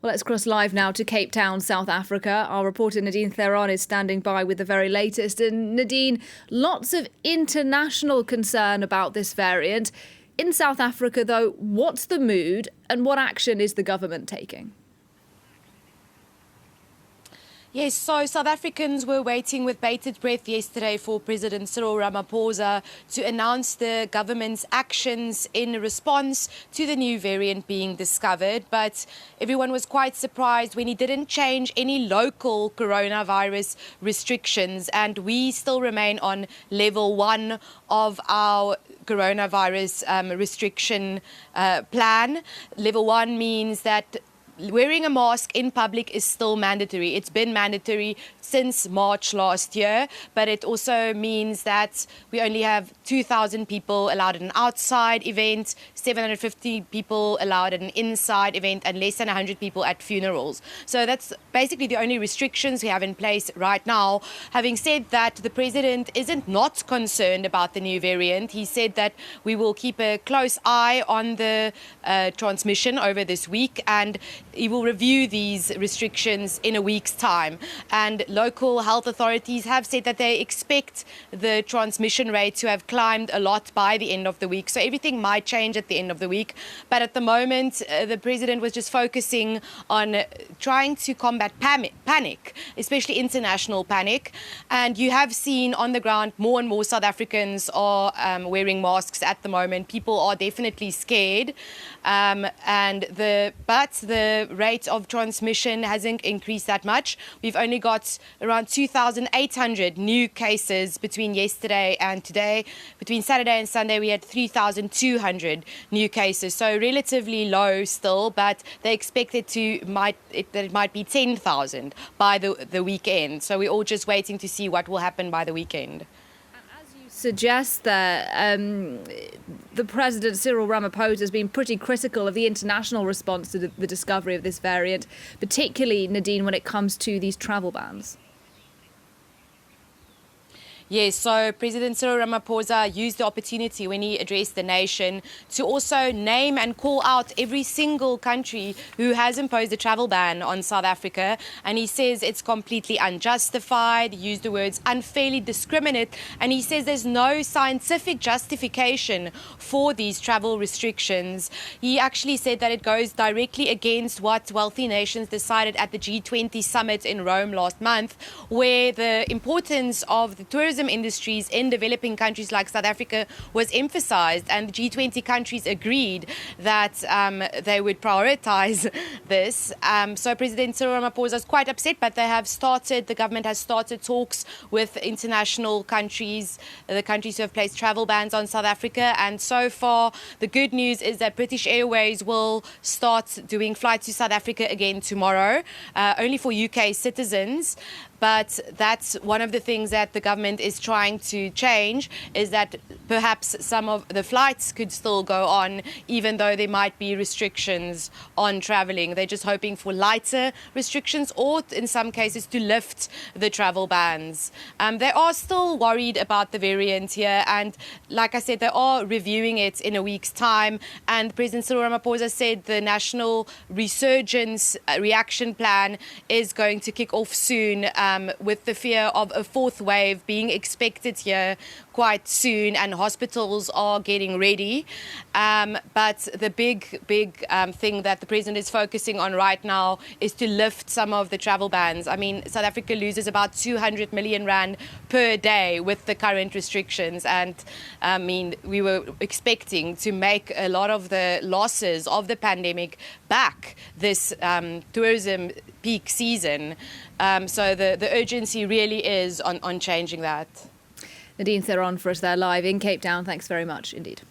Well, let's cross live now to Cape Town, South Africa. Our reporter Nadine Theron is standing by with the very latest. And Nadine, lots of international concern about this variant. In South Africa, though, what's the mood and what action is the government taking? Yes, so South Africans were waiting with bated breath yesterday for President Cyril Ramaphosa to announce the government's actions in response to the new variant being discovered. But everyone was quite surprised when he didn't change any local coronavirus restrictions. And we still remain on level 1 of our coronavirus restriction plan. Level 1 means that wearing a mask in public is still mandatory. It's been mandatory since March last year, but it also means that we only have 2,000 people allowed at an outside event, 750 people allowed at an inside event, and less than 100 people at funerals. So that's basically the only restrictions we have in place right now. Having said that, the president isn't not concerned about the new variant. He said that we will keep a close eye on the transmission over this week, and he will review these restrictions in a week's time. And local health authorities have said that they expect the transmission rate to have climbed a lot by the end of the week. So everything might change at the end of the week. But at the moment, the president was just focusing on trying to combat panic, especially international panic. And you have seen on the ground more and more South Africans are wearing masks at the moment. People are definitely scared. But the rate of transmission hasn't increased that much. We've only got around 2,800 new cases between yesterday and today. Between Saturday and Sunday, we had 3,200 new cases. So relatively low still, but they expect that it might be 10,000 by the weekend. So we're all just waiting to see what will happen by the weekend. Suggests that the President, Cyril Ramaphosa, has been pretty critical of the international response to the discovery of this variant, particularly, Nadine, when it comes to these travel bans. Yes, so President Cyril Ramaphosa used the opportunity when he addressed the nation to also name and call out every single country who has imposed a travel ban on South Africa. And he says it's completely unjustified. He used the words unfairly discriminate. And he says there's no scientific justification for these travel restrictions. He actually said that it goes directly against what wealthy nations decided at the G20 summit in Rome last month, where the importance of the tourism industries in developing countries like South Africa was emphasized, and the G20 countries agreed that they would prioritize this. So President Cyril Ramaphosa is quite upset, but the government has started talks with international countries, the countries who have placed travel bans on South Africa. And so far, the good news is that British Airways will start doing flights to South Africa again tomorrow, only for UK citizens. But that's one of the things that the government is trying to change, is that perhaps some of the flights could still go on, even though there might be restrictions on traveling. They're just hoping for lighter restrictions, or in some cases to lift the travel bans. They are still worried about the variant here. And like I said, they are reviewing it in a week's time. And President Cyril Ramaphosa said the national resurgence reaction plan is going to kick off soon, with the fear of a fourth wave being expected here quite soon, and hospitals are getting ready. But the big thing that the president is focusing on right now is to lift some of the travel bans. I mean, South Africa loses about 200 million rand per day with the current restrictions. And I mean, we were expecting to make a lot of the losses of the pandemic back this tourism peak season. So the urgency really is on changing that. Nadine Theron for us there live in Cape Town. Thanks very much indeed.